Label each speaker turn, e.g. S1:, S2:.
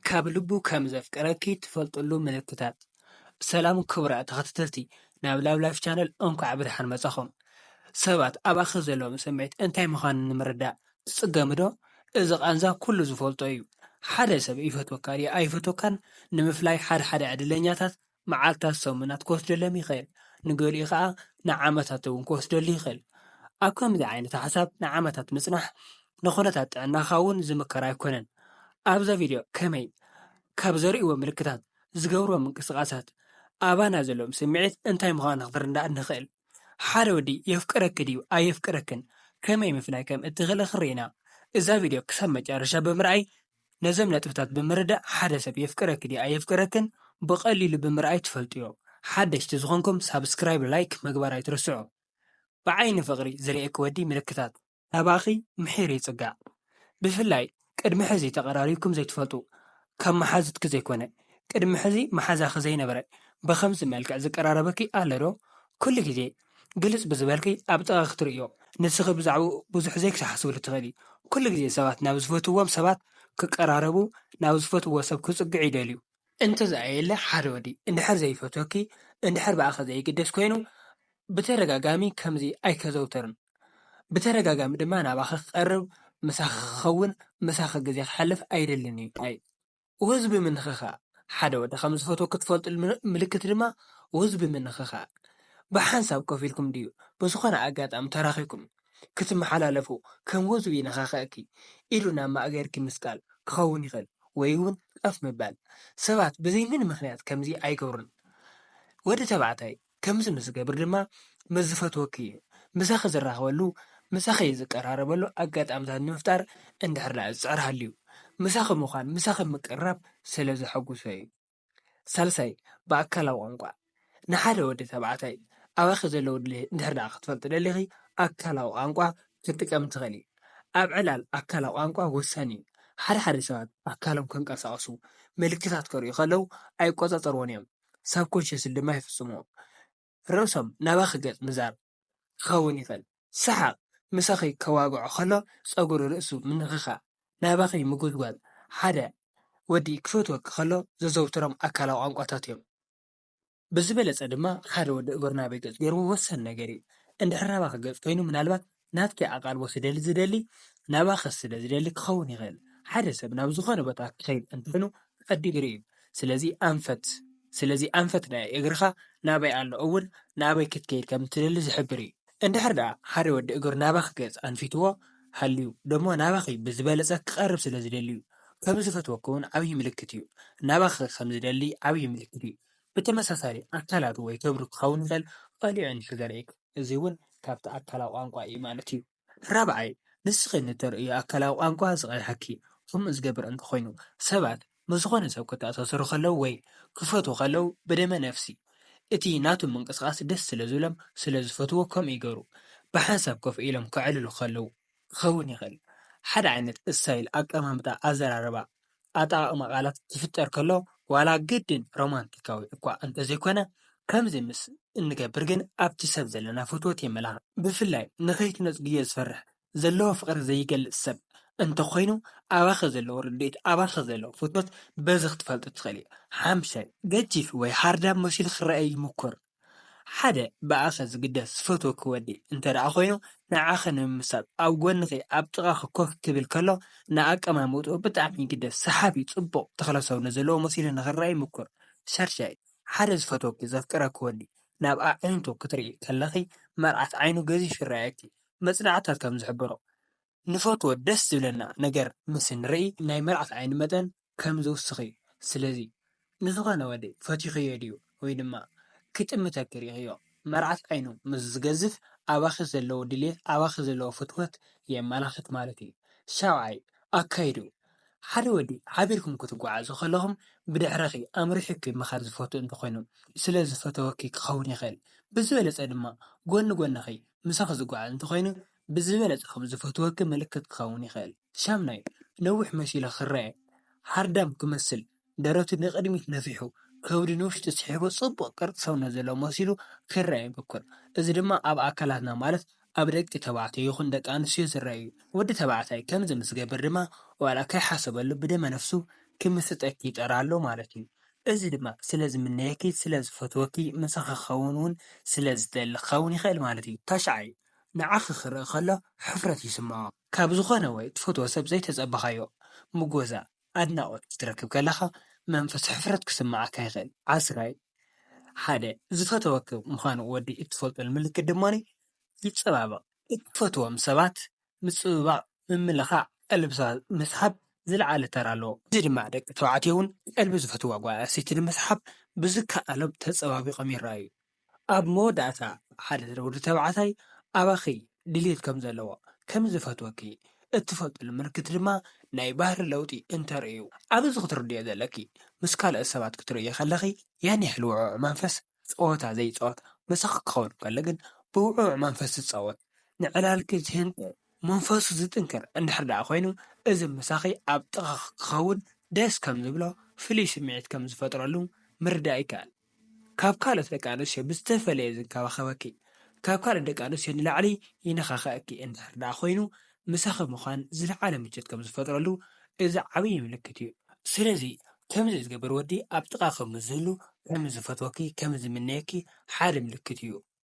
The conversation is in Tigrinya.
S1: ካብ ልቡ ከም ዘፍቀረኪ ትፈልጥሉ ምልክታት ሰላም ክብራ ተኸታተልቲ ናብ ላይፍ ቻነል እንኳዕ ብድሓን መጻኹም ሰባት ኣብ ኣኺ ዘለዎም ስምዒት እንታይ ምዃኑ ንምርዳእ ትጽገሙ ዶ? እዚ ቃንዛ ኩሉ ዝፈልጦ እዩ። ሓደ ሰብ ይፈትወካ ኣይፈትወካን ንምፍላይ ሓደ ዕድለኛታት መዓልታት ሰሙናት ክወስደሎም ይኽእል። ንገሊኡ ከዓ ንዓመታት እውን ክወስደሉ ይኽእል። ኣብ ከምዚ ዓይነት ሓሳብ ንዓመታት ምጽናሕ ንኹነታት ጥዕናኻ እውን ዝምከር ኣይኮነን። ኣብዛ ቪድዮ ከመይ ካብ ዘርእይዎ ምልክታት ዝገብርዎ ምንቅስቓሳት ኣባና ዘለዎም ስምዒት እንታይ ምዃኑ ክትርዳእ ንኽእል። ሓደ ወዲ የፍቅረክ ድዩ ኣየፍቅረክን ከመይ ምፍላይ ከም እትኽእል ኽርኢና። እዛ ቪድዮ ክሳብ መጨረሻ ብምርኣይ ነዞም ነጥብታት ብምርዳእ ሓደ ሰብ የፍቅረክ ድዩ ኣየፍቅረክን ብቐሊሉ ብምርኣይ ትፈልጥዮ። ሓደሽቲ ዝኾንኩም ሳብስክራይብ ላይክ ምግባር ኣይትርስዑ። ብዓይኒ ፍቕሪ ዝርአየክ ወዲ ምልክታት ናባኺ ምሒር ይጽጋዕ። ብፍላይ ቅድሚ ሕዚ ተቐራሪብኩም ዘይትፈልጡ ከም መሓዝትክ ዘይኮነ ቅድሚ ሕዚ መሓዛኺ ዘይነበረ ብኸምዚ መልክዕ ዝቀራረበኪ ኣሎ ዶ? ኩሉ ግዜ ግልጽ ብዝበልኪ ኣብ ጥቓ ክትርእዮ ንስኺ ብዛዕባኡ ብዙሕ ዘይክተሓስብሉ ትኽእሊ። ኩሉ ግዜ ሰባት ናብ ዝፈትዎም ሰባት ክቀራረቡ ናብ ዝፈትዎ ሰብ ክጽግዑ ይደልዩ። እንተዘኣየለ ሓደ ወዲ እንድሕር ዘይፈትወኪ እንድሕር ብኣኸ ዘይግደስ ኮይኑ ብተደጋጋሚ ከምዚ ኣይከዘውተርን። ብተደጋጋሚ ድማ ናባኺ ክቐርብ ምሳኺ ክኸውን ምሳኺ ግዜ ክሓልፍ ኣይደልን እዩ። ውህዝቢ ምንኽኻ ሓደ ወዲ ከም ዝፈትዎ ክትፈልጥሉ ምልክት ድማ ውህዝቢ ምንኽኻ ብሓንሳብ ኮፍ ኢልኩም ድዩ ብዝኾነ ኣጋጣሚ ተራኺብኩም ክትመሓላለፉ ከም ውህዝቢ ይነኻኽአኪ ኢሉ ናብ ማእገርኪ ምስቃል ክኸውን ይኽእል ወይ እውን ጠፍ ምባል። ሰባት ብዘይ ምን ምኽንያት ከምዚ ኣይገብሩን። ወዲ ተባዕታይ ከምዚ ምስ ዝገብር ድማ ምስ ዝፈትወኪ እዩ። ምሳኺ ዝራኸበሉ ምሳኺ ዝቀራረበሉ ኣጋጣሚታት ንምፍጣር እንድሕር ዳ ዝፅዕር ሃልዩ ምሳኺ ምዃን ምሳኺ ምቅራብ ስለ ዘሐጉሶ እዩ። ሳልሳይ ብኣካላዊ ቋንቋ ንሓደ ወዲ ተባዕታይ ኣባኺ ዘለዎ ድሌት እንድሕር ዳ ክትፈልጥ ደሊኺ ኣካላዊ ቋንቋ ክትጥቀም ትኽእል። ኣብ ዕላል ኣካላዊ ቋንቋ ወሳኒ እዩ። ሓደ ሰባት ኣካሎም ከንቀሳቐሱ ምልክታት ከርእዩ ከለው ኣይቆጻጸርዎን እዮም። ሳብኮንሽስ ድማ ይፍጽምዎ። ርእሶም ናባኺ ገጽ ምዛር ክኸውን ይኽእል። ሰሓቕ ምሳኺ ከዋግዖ ከሎ ጸጉሪ ርእሱ ምንኽኻእ ናባኺ ምጉዝጓዝ ሓደ ወዲ ክፈትወኪ ከሎ ዘዘውትሮም ኣካላዊ ቋንቋታት እዮም። ብዝበለጸ ድማ ሓደ ወዲ እግሩ ናበይ ገጽ ገይሩ ወሰን ነገር እዩ። እንድሕር ናባኺ ገጽ ኮይኑ ምናልባት ናትኪ ኣቓልቦ ዝደሊ ናባኺ ስለ ዝደሊ ክኸውን ይኽእል። ሓደ ሰብ ናብ ዝኾነ ቦታ ክኸይድ እንተኾይኑ ቀዲሉ እዩ። ስለዚ ኣንፈት ናይ እግርኻ ናበይ ኣሎ እውን ናበይ ክትከይድ ከም እትደሊ ዝሕብር እዩ። እንድሕር ዳ ሓደ ወዲ እግሩ ናባኺ ገጽ ኣንፊትዎ ሃልዩ ደሞ ናባኺ ብዝበለጸ ክቐርብ ስለ ዝደሊ እዩ። ከም ዝፈትወኪ እውን ዓብዪ ምልክት እዩ። ናባኺ ከም ዝደሊ ዓብዪ ምልክት እዩ። ብተመሳሳሊ ኣካላቱ ወይ ክብሩ ክኸውን ይኽእል ቀሊዑ እንድሕር ዘርእየክ እዚ እውን ካብቲ ኣካላዊ ቋንቋ እዩ ማለት እዩ። ራብዓይ ንስኺ ንተርእዮ ኣካላዊ ቋንቋ ዝቐይሐኪ ከምኡ ዝገብር እንተኾይኑ ሰባት ምዝኾነ ሰብ ክተኣሳሰሩ ከለው ወይ ክፈትዉ ከለው ብደመ ነፍሲ እቲ ናቱ ምንቅስቓስ ደስ ስለ ዝብሎም ስለ ዝፈትዎ ከምኡ ይገብሩ። ብሓንሳብ ኮፍ ኢሎም ክዕልሉ ከለው ክኸውን ይኽእል። ሓደ ዓይነት እስታይል ኣቀማምጣ ኣዘራርባ ኣጠቓቕማ ቃላት ዝፍጠር ከሎ ዋላ ግድን ሮማንቲካዊ እኳ እንተዘይኮነ ከምዚ ምስ እንገብር ግን ኣብቲ ሰብ ዘለና ፍትወት የመላኽት። ብፍላይ ንኸይትነጽግዮ ዝፈርሕ ዘለዎ ፍቕሪ ዘይገልጽ ሰብ እንተኾይኑ ኣባኺ ዘለዎ ርድኢት ኣባኺ ዘለዎ ፍትወት በዚ ክትፈልጥ ትኽእል እያ። ሓምሻይ ገጂፍ ወይ ሃርዳም መሲሉ ክረአ ይምኩር። ሓደ ብኣኸ ዝግደስ ዝፈትወኪ ወዲ እንተደኣ ኮይኑ ንዓኸ ንምምሳጥ ኣብ ጎንኺ ኣብ ጥቓኺ ኮፍ ክብል ከሎ ንኣቀማምጥኡ ብጣዕሚ ይግደስ ሰሓቢ ጽቡቕ ተኽለ ሰውነት ዘለዎ መሲሉ ንኽረአ ይምኩር። ሻድሻይ ሓደ ዝፈትወኪ ዘፍቅረኪ ወዲ ናብ ኣዒንቱ ክትርኢ ከለኺ መርዓት ዓይኑ ገዚፍ ይረአየኪ። መጽናዕታት ከም ዝሕብሮ ንፈትዎ ደስ ዝብለና ነገር ምስ ንርኢ ናይ መርዓት ዓይኒ መጠን ከም ዝውስኽ እዩ። ስለዚ ንዝኾነ ወዲ ፈቲኽዮ ድዩ ወይ ድማ ክጥምተኪ ርኢኽዮ መርዓት ዓይኑ ምስ ዝገዝፍ ኣባኺ ዘለዎ ድሌት ኣባኺ ዘለዎ ፍትወት የመላኽት ማለት እዩ። ሻውዓይ ኣካይዱ ሓደ ወዲ ሓቢርኩም ክትጓዓዙ ከለኹም ብድሕሪኺ ኣምሪሕኪ ምኻድ ዝፈትው እንተኾይኑ ስለ ዝፈተወኪ ክኸውን ይኽእል። ብዝበለጸ ድማ ጎኒ ምሳኺ ዝጓዓዝ እንተኾይኑ ብዝበለጸ ከም ዝፈትወኪ ምልክት ክኸውን ይኽእል። ሻምናይ ነዊሕ መሲሉ ክረአ ሃርዳም ክመስል ደረቱ ንቕድሚት ነፊሑ ከብዲ ንውሽጢ ስሒቡ ጽቡቕ ቅርጺ ሰውነት ዘለዎ መሲሉ ክረአ ይምኩር። እዚ ድማ ኣብ ኣካላትና ማለት ኣብ ደቂ ተባዕትዮ ይኹን ደቂ ኣንስትዮ ዝረአ እዩ። ወዲ ተባዕታይ ከምዚ ምስ ገብር ድማ ዋላ ከይሓሰበሉ ብደመ ነፍሱ ክምስጠኪ ይጠራሎ ማለት እዩ። እዚ ድማ ስለ ዝምነየኪ ስለ ዝፈትወኪ ምሳኺ ክኸውን እውን ስለ ዝደሊ ክኸውን ይኽእል ማለት እዩ። ታሽዓይ ንዓኺ ክርኢ ከሎ ሕፍረት ይስምዖ። ካብ ዝኾነ ወይ ትፈትዎ ሰብ ዘይተፀበኻዮ ምጎዛ ኣድናቖት ክትረክብ ከለኻ መንፈስ ሕፍረት ክስምዓካ ይኽእል። ዓስራይ ሓደ ዝፈተወክ ምዃኑ ወዲ እትፈልጠሉ ምልክት ድማኒ ይፀባበቕ። እትፈትዎም ሰባት ምፅብባቕ ምምልኻዕ ቀልቢ ሰባት ምስሓብ ዝለዓለ ተራ ኣለዎ። እዚ ድማ ደቂ ተባዕትዮ እውን ቀልቢ ዝፈትዋ ጓል ኣንስተይቲ ንምስሓብ ብዝከኣሎም ተፀባቢቖም ይረኣዩ። ኣብ መወዳእታ ሓደ ወዲ ተባዕታይ ኣባኺ ድሌት ከም ዘለዎ ከም ዝፈትወኪ እትፈልጥሉ ምልክት ድማ ናይ ባህሪ ለውጢ እንተርእዩ። ኣብዚ ክትርድዮ ዘለኪ ምስ ካልኦት ሰባት ክትርእዮ ከለኺ ያን ያህል ውዕዉዕ መንፈስ ፀወታ ዘይፀወት ምሳኺ ክኸውን ከሎ ግን ብውዕዉዕ መንፈስ ዝፃወት ንዕላልኪ ዝህንጥ መንፈሱ ዝጥንክር እንድሕር ደኣ ኮይኑ እዚ ምሳኺ ኣብ ጥቓኺ ክኸውን ደስ ከም ዝብሎ ፍሉይ ስምዒት ከም ዝፈጥረሉ ምርዳእ ይከኣል። ካብ ካልኦት ደቂ ኣንስትዮ ብዝተፈለየ ዝንከባኸበኪ ካብ ካልኦት ደቂ ኣንስትዮ ንላዕሊ ይነኻኽአኪ እንድሕር ደኣ ኮይኑ ምሳኺ ምዃን ዝለዓለ ምቾት ከም ዝፈጥረሉ እዚ ዓብዪ ምልክት እዩ። ስለዚ ከምዚ ዝገብር ወዲ ኣብ ጥቓ ከም ዝህሉ ከም ዝፈትወኪ ከም ዝምነየኪ ሓደ ምልክት እዩ።